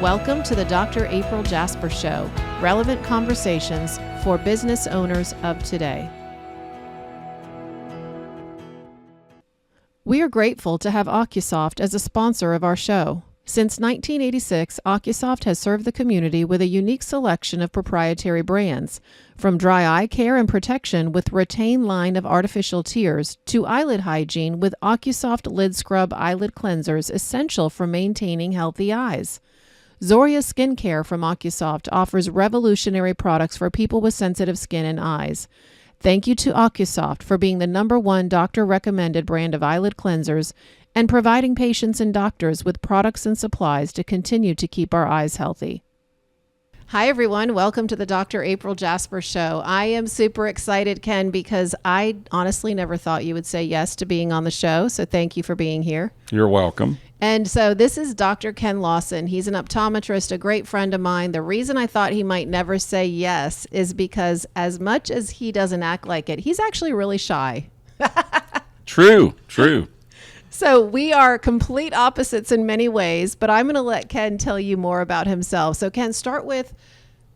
Welcome to the Dr. April Jasper Show, relevant conversations for business owners of today. We are grateful to have OcuSoft as a sponsor of our show. Since 1986, OcuSoft has served the community with a unique selection of proprietary brands, from dry eye care and protection with Retain line of artificial tears to eyelid hygiene with OcuSoft Lid Scrub eyelid cleansers essential for maintaining healthy eyes. Zoria Skincare from OcuSoft offers revolutionary products for people with sensitive skin and eyes. Thank you to OcuSoft for being the #1 doctor-recommended brand of eyelid cleansers and providing patients and doctors with products and supplies to continue to keep our eyes healthy. Hi, everyone. Welcome to the Dr. April Jasper Show. I am super excited, Ken, because I honestly never thought you would say yes to being on the show, so thank you for being here. You're welcome. And so this is Dr. Ken Lawson. He's an optometrist, a great friend of mine. The reason I thought he might never say yes is because as much as he doesn't act like it, he's actually really shy. True. So we are complete opposites in many ways, but I'm going to let Ken tell you more about himself. So Ken, start with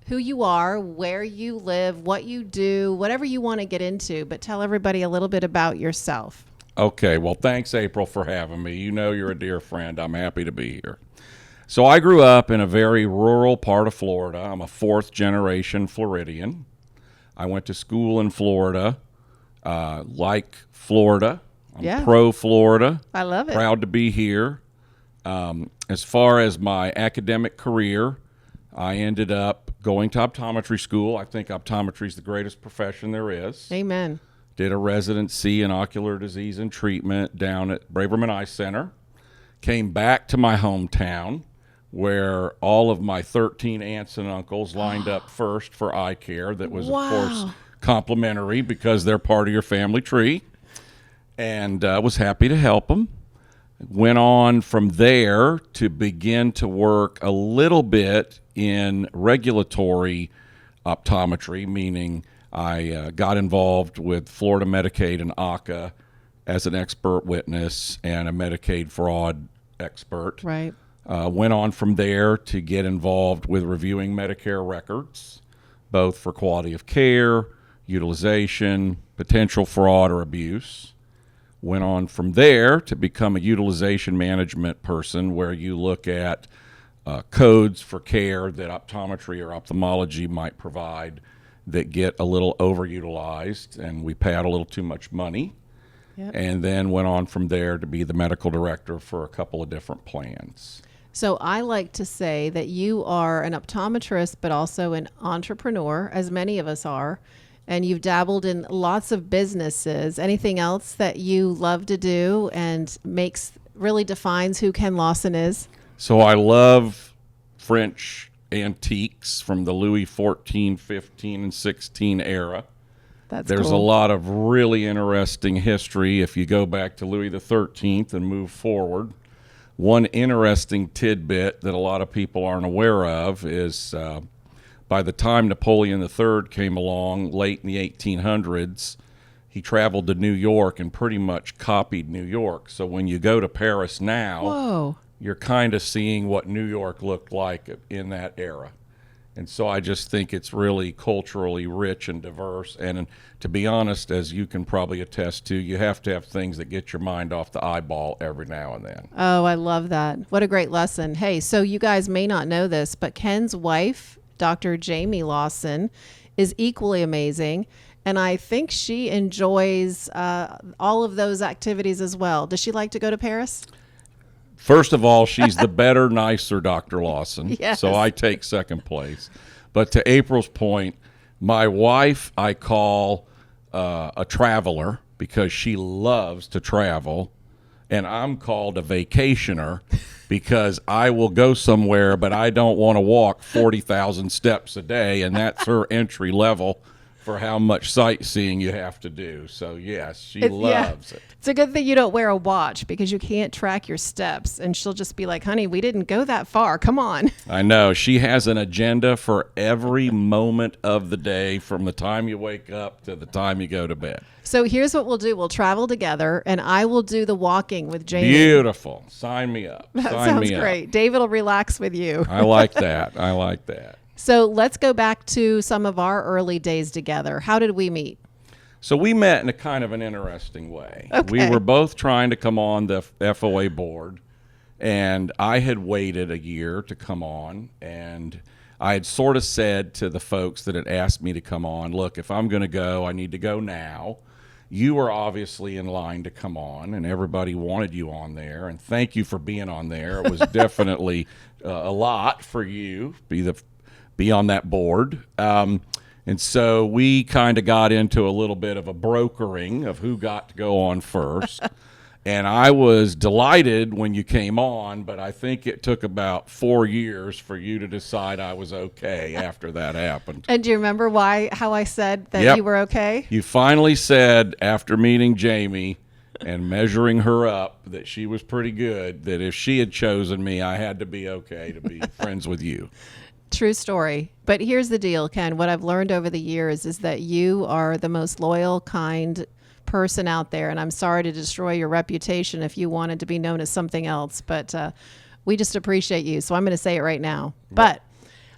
who you are, where you live, what you do, whatever you want to get into, but tell everybody a little bit about yourself. Okay, well, thanks, April, for having me. You know you're a dear friend. I'm happy to be here. So I grew up in a very rural part of Florida. I'm a fourth-generation Floridian. I went to school in Florida, like Florida. I'm pro-Florida. I love it. Proud to be here. As far as my academic career, I ended up going to optometry school. I think optometry is the greatest profession there is. Amen. Did a residency in ocular disease and treatment down at Braverman Eye Center. Came back to my hometown where all of my 13 aunts and uncles lined up first for eye care. That was, of course, complimentary because they're part of your family tree. And was happy to help them. Went on from there to begin to work a little bit in regulatory optometry, meaning I got involved with Florida Medicaid and ACA as an expert witness and a Medicaid fraud expert. Right. Went on from there to get involved with reviewing Medicare records, both for quality of care, utilization, potential fraud or abuse. Went on from there to become a utilization management person where you look at codes for care that optometry or ophthalmology might provide that get a little overutilized and we pay out a little too much money. Yep. And then went on from there to be the medical director for a couple of different plans. So I like to say that you are an optometrist, but also an entrepreneur, as many of us are. And you've dabbled in lots of businesses. Anything else that you love to do and really defines who Ken Lawson is? So I love French antiques from the Louis XIV, 15, and 16 era. There's cool. a lot of really interesting history if you go back to Louis XIII and move forward. One interesting tidbit that a lot of people aren't aware of is by the time Napoleon III came along late in the 1800s, he traveled to New York and pretty much copied New York. So when you go to Paris now, you're kind of seeing what New York looked like in that era. And so I just think it's really culturally rich and diverse. And to be honest, as you can probably attest to, you have to have things that get your mind off the eyeball every now and then. Oh, I love that. What a great lesson. Hey, so you guys may not know this, but Ken's wife, Dr. Jamie Lawson, is equally amazing. And I think she enjoys all of those activities as well. Does she like to go to Paris? First of all, she's the better, nicer Dr. Lawson. Yes. So I take second place. But to April's point, my wife I call a traveler because she loves to travel. And I'm called a vacationer because I will go somewhere, but I don't want to walk 40,000 steps a day. And that's her entry level for how much sightseeing you have to do. So yes, she loves it. It's a good thing you don't wear a watch because you can't track your steps. And she'll just be like, honey, we didn't go that far. Come on. I know. She has an agenda for every moment of the day from the time you wake up to the time you go to bed. So here's what we'll do. We'll travel together, and I will do the walking with Jamie. Beautiful. Sign me up. That Sign sounds me great. up. David will relax with you. I like that. I like that. So let's go back to some of our early days together. How did we meet? So we met in a kind of an interesting way. Okay. We were both trying to come on the FOA board, and I had waited a year to come on, and I had sort of said to the folks that had asked me to come on, look, if I'm going to go, I need to go now. You were obviously in line to come on, and everybody wanted you on there, and thank you for being on there. It was definitely a lot for you, be on that board. And so we kind of got into a little bit of a brokering of who got to go on first. And I was delighted when you came on, but I think it took about 4 years for you to decide I was okay after that happened. And do you remember how I said that Yep. you were okay? You finally said, after meeting Jamie and measuring her up, that she was pretty good, that if she had chosen me, I had to be okay to be friends with you. True story. But here's the deal, Ken. What I've learned over the years is that you are the most loyal, kind person out there. And I'm sorry to destroy your reputation if you wanted to be known as something else. But we just appreciate you. So I'm going to say it right now. But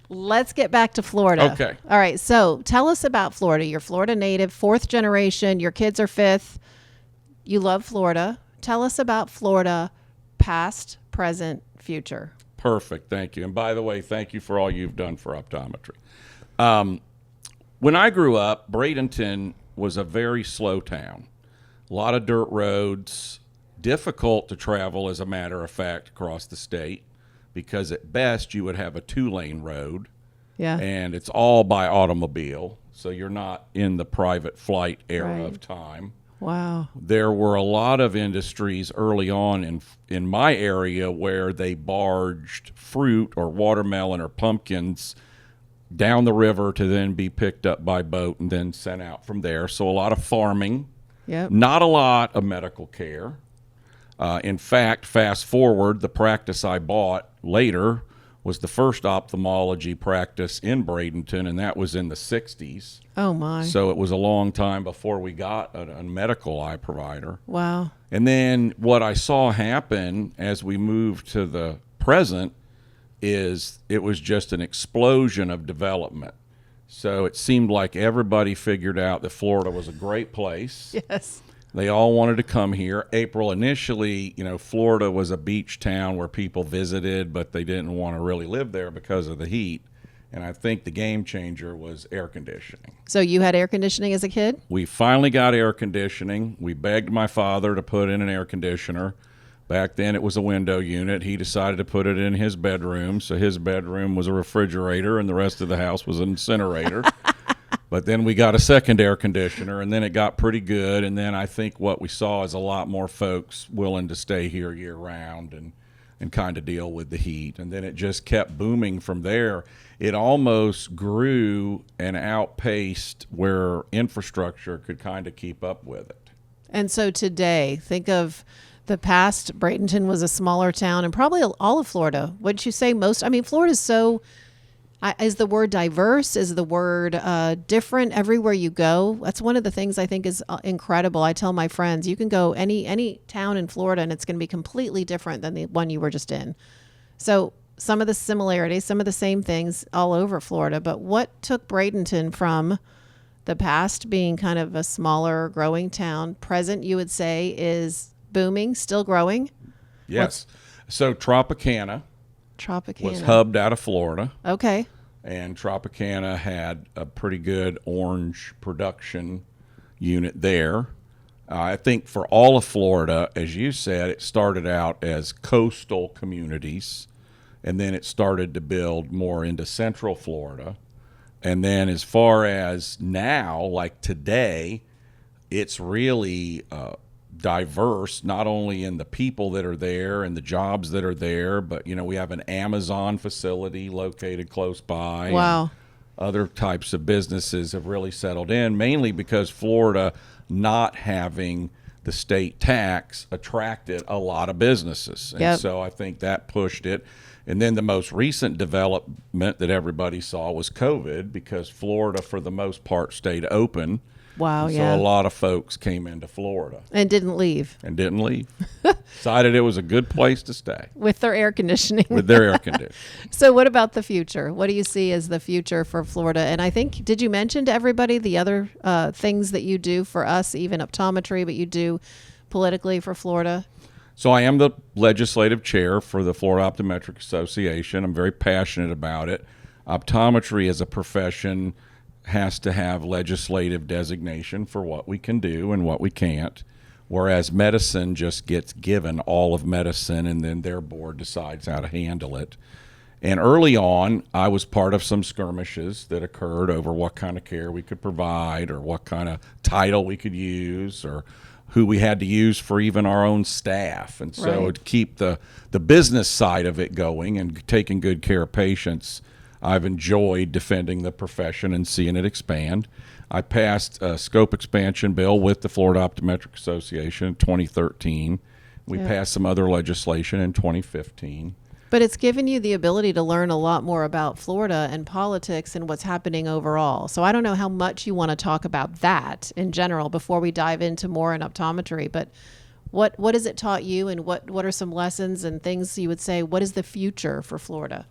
let's get back to Florida. Okay. All right. So tell us about Florida. You're Florida native, 4th generation. Your kids are 5th. You love Florida. Tell us about Florida, past, present, future. Perfect. Thank you. And by the way, thank you for all you've done for optometry. When I grew up, Bradenton was a very slow town. A lot of dirt roads, difficult to travel, as a matter of fact, across the state, because at best you would have a 2-lane road. Yeah. And it's all by automobile, so you're not in the private flight era Right. of time. Wow. There were a lot of industries early on in my area where they barged fruit or watermelon or pumpkins down the river to then be picked up by boat and then sent out from there. So a lot of farming, Yep. not a lot of medical care. In fact, fast forward, the practice I bought later was the first ophthalmology practice in Bradenton, and that was in the 60s. Oh, my. So it was a long time before we got a medical eye provider. Wow. And then what I saw happen as we moved to the present is it was just an explosion of development. So it seemed like everybody figured out that Florida was a great place. Yes. They all wanted to come here. April, initially, Florida was a beach town where people visited, but they didn't want to really live there because of the heat. And I think the game changer was air conditioning. So you had air conditioning as a kid? We finally got air conditioning. We begged my father to put in an air conditioner. Back then it was a window unit. He decided to put it in his bedroom. So his bedroom was a refrigerator and the rest of the house was an incinerator. But then we got a second air conditioner, and then it got pretty good. And then I think what we saw is a lot more folks willing to stay here year-round and kind of deal with the heat. And then it just kept booming from there. It almost grew and outpaced where infrastructure could kind of keep up with it. And so today, think of the past. Bradenton was a smaller town, and probably all of Florida. Wouldn't you say most? I mean, Florida's so... is the word diverse? Is the word different everywhere you go? That's one of the things I think is incredible. I tell my friends, you can go any town in Florida and it's going to be completely different than the one you were just in. So some of the similarities, some of the same things all over Florida. But what took Bradenton from the past being kind of a smaller growing town, present you would say is booming, still growing? Yes. So Tropicana was hubbed out of Florida. Okay. And Tropicana had a pretty good orange production unit there. I think for all of Florida, as you said, it started out as coastal communities, and then it started to build more into central Florida. And then as far as now, like today, it's really diverse, not only in the people that are there and the jobs that are there, but we have an Amazon facility located close by. Wow. other types of businesses have really settled in, mainly because Florida not having the state tax attracted a lot of businesses. And so I think that pushed it. And then the most recent development that everybody saw was COVID, because Florida, for the most part, stayed open. Wow, So a lot of folks came into Florida. And didn't leave. Decided it was a good place to stay. With their air conditioning. So what about the future? What do you see as the future for Florida? And I think, did you mention to everybody the other things that you do for us, even optometry, but you do politically for Florida? So I am the legislative chair for the Florida Optometric Association. I'm very passionate about it. Optometry as a profession has to have legislative designation for what we can do and what we can't, whereas medicine just gets given all of medicine and then their board decides how to handle it. And early on, I was part of some skirmishes that occurred over what kind of care we could provide, or what kind of title we could use, or who we had to use for even our own staff. And so to keep the business side of it going and taking good care of patients, I've enjoyed defending the profession and seeing it expand. I passed a scope expansion bill with the Florida Optometric Association in 2013. We passed some other legislation in 2015. But it's given you the ability to learn a lot more about Florida and politics and what's happening overall. So I don't know how much you want to talk about that in general before we dive into more in optometry, but what has it taught you, and what are some lessons and things you would say, what is the future for Florida?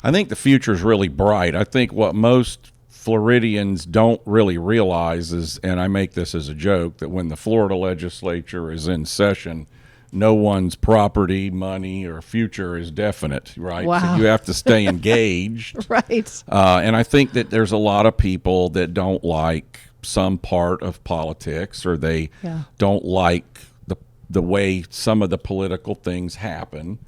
I think the future is really bright. I think what most Floridians don't really realize is, and I make this as a joke, that when the Florida legislature is in session, no one's property, money, or future is definite, right? Wow. So you have to stay engaged. Right. And I think that there's a lot of people that don't like some part of politics, or they don't like the way some of the political things happen.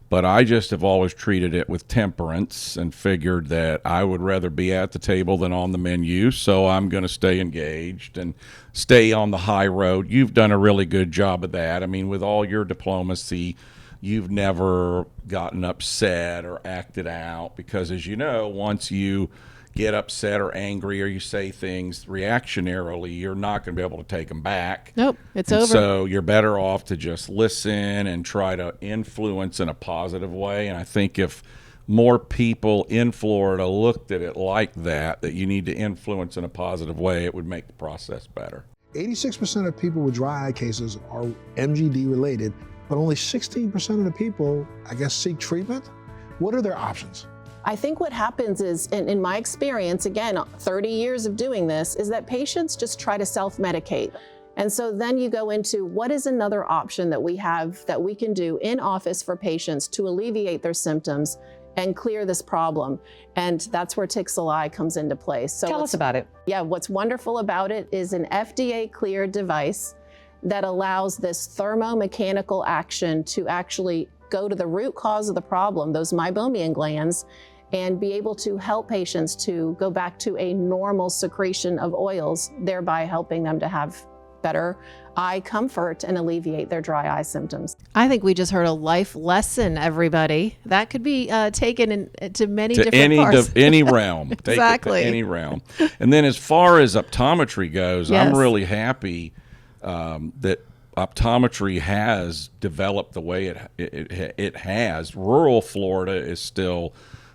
But I just have always treated it with temperance and figured that I would rather be at the table than on the menu. So I'm going to stay engaged and stay on the high road. You've done a really good job of that. I mean, with all your diplomacy, you've never gotten upset or acted out, because, as you know, once you get upset or angry or you say things reactionarily, you're not going to be able to take them back. Nope, it's over. So you're better off to just listen and try to influence in a positive way. And I think if more people in Florida looked at it like that you need to influence in a positive way, it would make the process better. 86% of people with dry eye cases are MGD related, but only 16% of the people, I guess, seek treatment. What are their options? I think what happens is, in my experience, again, 30 years of doing this, is that patients just try to self-medicate. And so then you go into, what is another option that we have that we can do in office for patients to alleviate their symptoms and clear this problem? And that's where Tixel comes into place. So tell us about it. Yeah, what's wonderful about it is an FDA-cleared device that allows this thermomechanical action to actually go to the root cause of the problem, those meibomian glands, and be able to help patients to go back to a normal secretion of oils, thereby helping them to have better eye comfort and alleviate their dry eye symptoms. I think we just heard a life lesson, everybody. That could be taken to many different parts. Any realm. Exactly. Take it to any realm. And then as far as optometry goes, I'm really happy that optometry has developed the way it has. Rural Florida is still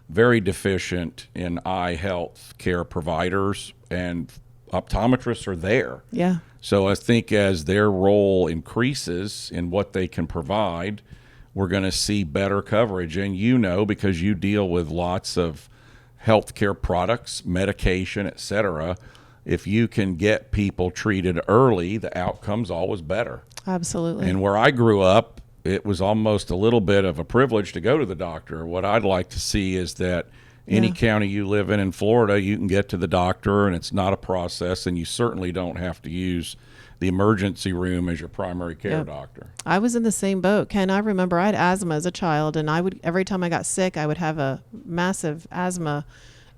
very deficient in eye health care providers, and optometrists are there. Yeah. So I think as their role increases in what they can provide, we're going to see better coverage. And you know, because you deal with lots of healthcare products, medication, et cetera, if you can get people treated early, the outcome's always better. Absolutely. And where I grew up, it was almost a little bit of a privilege to go to the doctor. What I'd like to see is that any county you live in Florida, you can get to the doctor and it's not a process, and you certainly don't have to use the emergency room as your primary care doctor. I was in the same boat, Ken. I remember I had asthma as a child, and every time I got sick, I would have a massive asthma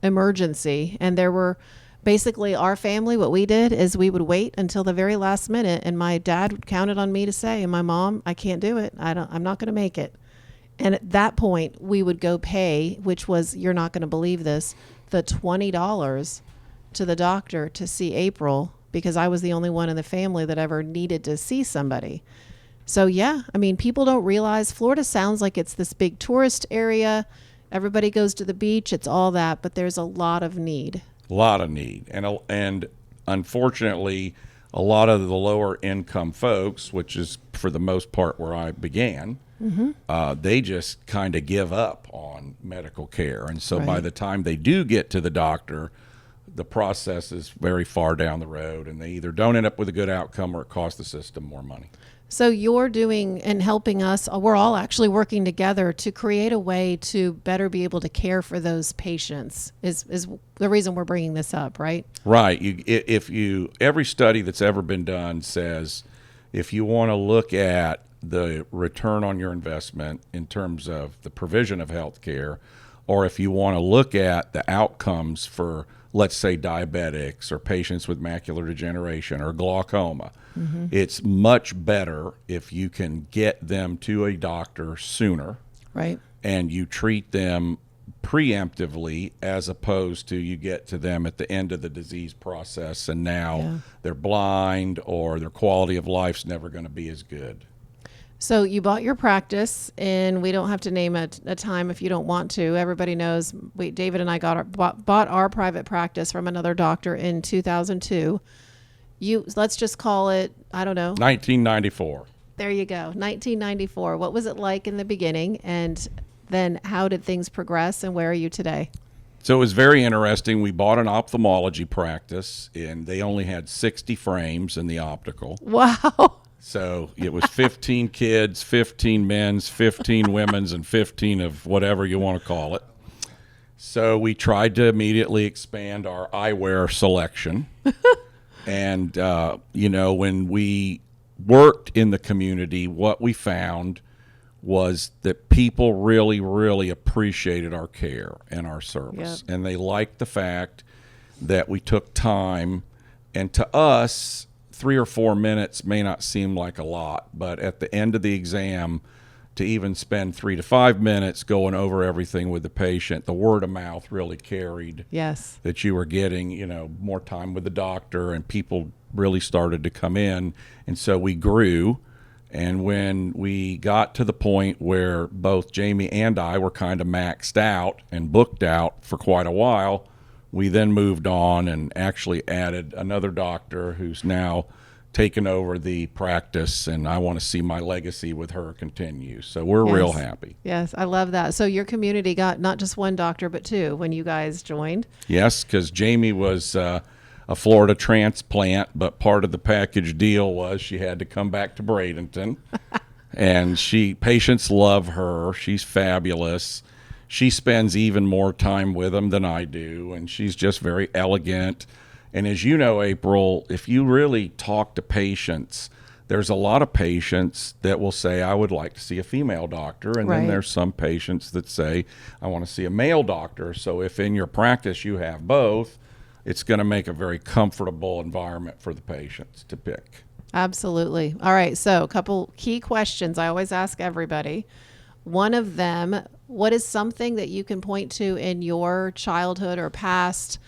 emergency. And there were basically, our family, what we did is we would wait until the very last minute, and my dad counted on me to say, and my mom, I can't do it. I'm not going to make it. And at that point, we would go pay, which was, you're not going to believe this, the $20 to the doctor to see April because I was the only one in the family that ever needed to see somebody. So yeah, I mean, people don't realize Florida sounds like it's this big tourist area. Everybody goes to the beach. It's all that, but there's a lot of need. A lot of need. And unfortunately, a lot of the lower income folks, which is for the most part where I began, they just kind of give up on medical care. And so by the time they do get to the doctor, the process is very far down the road, and they either don't end up with a good outcome or it costs the system more money. So you're doing and helping us, we're all actually working together to create a way to better be able to care for those patients is the reason we're bringing this up, right? Right. Every study that's ever been done says if you want to look at the return on your investment in terms of the provision of health care, or if you want to look at the outcomes for, let's say, diabetics or patients with macular degeneration or glaucoma, it's much better if you can get them to a doctor sooner, right? And you treat them preemptively as opposed to you get to them at the end of the disease process and now they're blind or their quality of life's never going to be as good. So you bought your practice, and we don't have to name a time if you don't want to. Everybody knows David and I bought our private practice from another doctor in 2002. Let's just call it, I don't know. 1994. There you go. 1994. What was it like in the beginning? And then how did things progress, and where are you today? So it was very interesting. We bought an ophthalmology practice, and they only had 60 frames in the optical. Wow. So it was 15 kids, 15 men's, 15 women's, and 15 of whatever you want to call it. So we tried to immediately expand our eyewear selection. And, when we worked in the community, what we found was that people really, really appreciated our care and our service. Yep. And they liked the fact that we took time. And to us, 3 or 4 minutes may not seem like a lot, but at the end of the exam, to even spend 3 to 5 minutes going over everything with the patient, the word of mouth really carried. Yes. That you were getting, more time with the doctor, and people really started to come in. And so we grew. And when we got to the point where both Jamie and I were kind of maxed out and booked out for quite a while, we then moved on and actually added another doctor who's now taken over the practice, and I want to see my legacy with her continue. So we're real happy. Yes, I love that. So your community got not just one doctor, but 2 when you guys joined. Yes, because Jamie was a Florida transplant, but part of the package deal was she had to come back to Bradenton. And patients love her. She's fabulous. She spends even more time with them than I do, and she's just very elegant. And as you know, April, if you really talk to patients, there's a lot of patients that will say, I would like to see a female doctor. And then there's some patients that say, I want to see a male doctor. So if in your practice you have both, it's going to make a very comfortable environment for the patients to pick. Absolutely. All right. So a couple key questions I always ask everybody. One of them, what is something that you can point to in your childhood or past,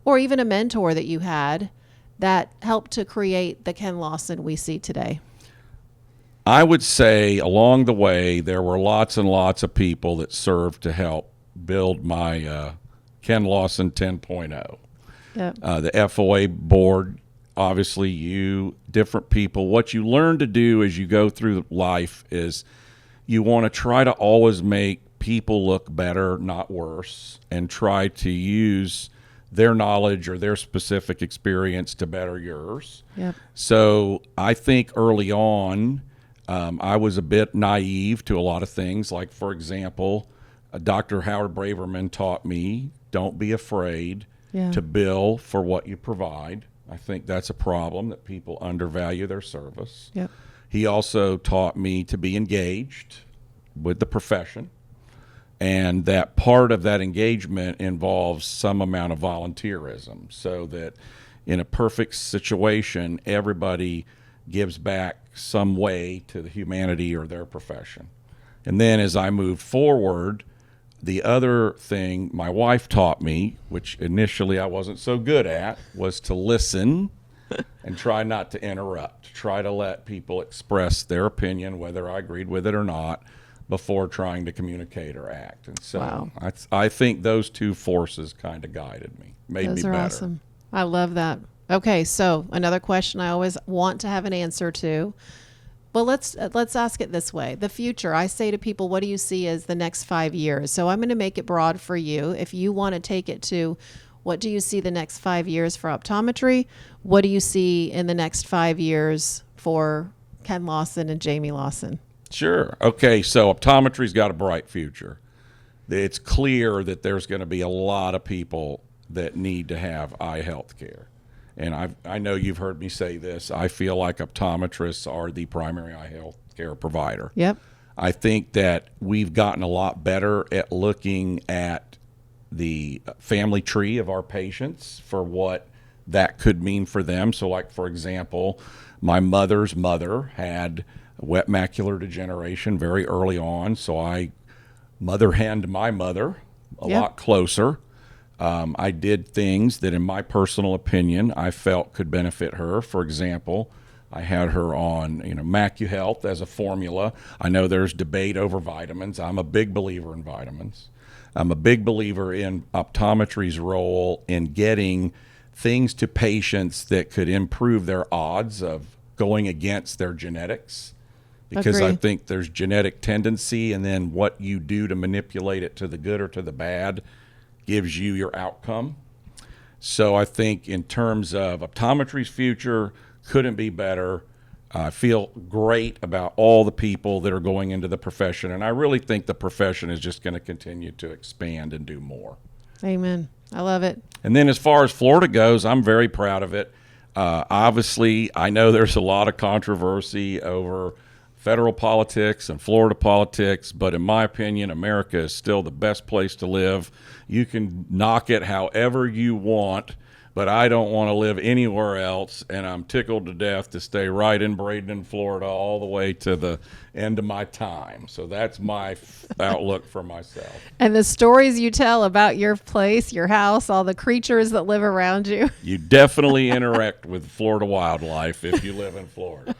or even a mentor that you had, that helped to create the Ken Lawson we see today? I would say along the way, there were lots and lots of people that served to help build my Ken Lawson 10.0. Yep. The FOA board, obviously you, different people. What you learn to do as you go through life is you want to try to always make people look better, not worse, and try to use their knowledge or their specific experience to better yours. Yep. So I think early on, I was a bit naive to a lot of things. Like, for example, Dr. Howard Braverman taught me, don't be afraid to bill for what you provide. I think that's a problem, that people undervalue their service. Yep. He also taught me to be engaged with the profession, and that part of that engagement involves some amount of volunteerism, so that in a perfect situation, everybody gives back some way to the humanity or their profession. And then as I moved forward, The other thing my wife taught me, which initially I wasn't so good at, was to listen and try not to interrupt. Try to let people express their opinion, whether I agreed with it or not, before trying to communicate or act. And so Wow. I think those two forces kind of guided me, made Those me are better. awesome. I love that. Okay, so another question I always want to have an answer to. Well, let's ask it this way. The future, I say to people, what do you see as the next 5 years? So I'm going to make it broad for you. If you want to take it to what do you see the next 5 years for optometry? What do you see in the next 5 years for Ken Lawson and Jamie Lawson? Sure. Okay, so optometry's got a bright future. It's clear that there's going to be a lot of people that need to have eye health care. And I know you've heard me say this. I feel like optometrists are the primary eye health care provider. Yep. I think that we've gotten a lot better at looking at the family tree of our patients for what that could mean for them. So, like, for example, my mother's mother had wet macular degeneration very early on, so I mother henned my mother a lot closer. I did things that, in my personal opinion, I felt could benefit her. For example, I had her on, MacuHealth as a formula. I know there's debate over vitamins. I'm a big believer in vitamins. I'm a big believer in optometry's role in getting things to patients that could improve their odds of going against their genetics. Because I think there's genetic tendency, and then what you do to manipulate it to the good or to the bad gives you your outcome. So I think in terms of optometry's future, couldn't be better. I feel great about all the people that are going into the profession, and I really think the profession is just going to continue to expand and do more. Amen. I love it. And then as far as Florida goes, I'm very proud of it. Obviously, I know there's a lot of controversy over federal politics and Florida politics, but in my opinion, America is still the best place to live. You can knock it however you want, but I don't want to live anywhere else, and I'm tickled to death to stay right in Bradenton, Florida, all the way to the end of my time. So that's my outlook for myself. And the stories you tell about your place, your house, all the creatures that live around you. You definitely interact with Florida wildlife if you live in Florida.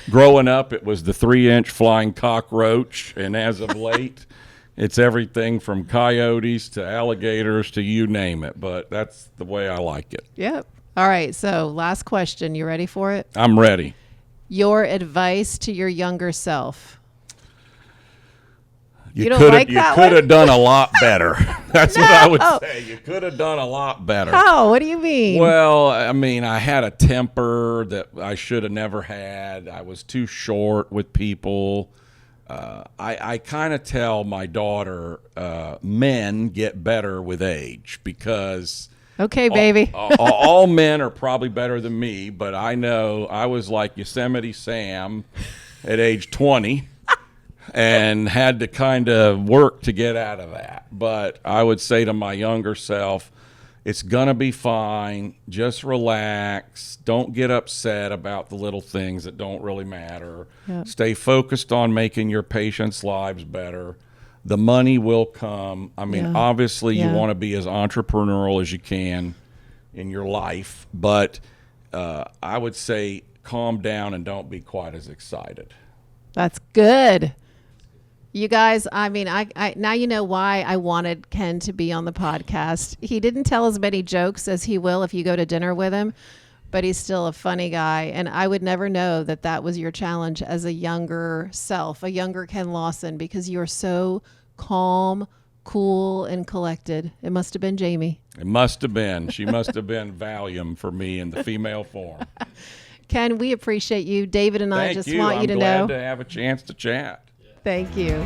Growing up, it was the 3-inch flying cockroach, and as of late, it's everything from coyotes to alligators to you name it, but that's the way I like it. Yep. All right, so last question. You ready for it? I'm ready. Your advice to your younger self. You don't could like that could one? have done a lot better. That's what I would say. You could have done a lot better. How? What do you mean? Well, I mean, I had a temper that I should have never had. I was too short with people. I kind of tell my daughter men get better with age because okay, baby. all men are probably better than me, but I know I was like Yosemite Sam at age 20 and had to kind of work to get out of that. But I would say to my younger self, it's going to be fine. Just relax. Don't get upset about the little things that don't really matter. Yep. Stay focused on making your patients' lives better. The money will come. I mean, obviously you want to be as entrepreneurial as you can in your life, but I would say calm down and don't be quite as excited. That's good. You guys, I mean, I now you know why I wanted Ken to be on the podcast. He didn't tell as many jokes as he will if you go to dinner with him, but he's still a funny guy. And I would never know that that was your challenge as a younger self, a younger Ken Lawson, because you're so calm, cool, and collected. It must have been Jamie. It must have been. She must have been Valium for me in the female form. Ken, we appreciate you. David and I Thank just you. want you to know. I'm glad to have a chance to chat. Thank you.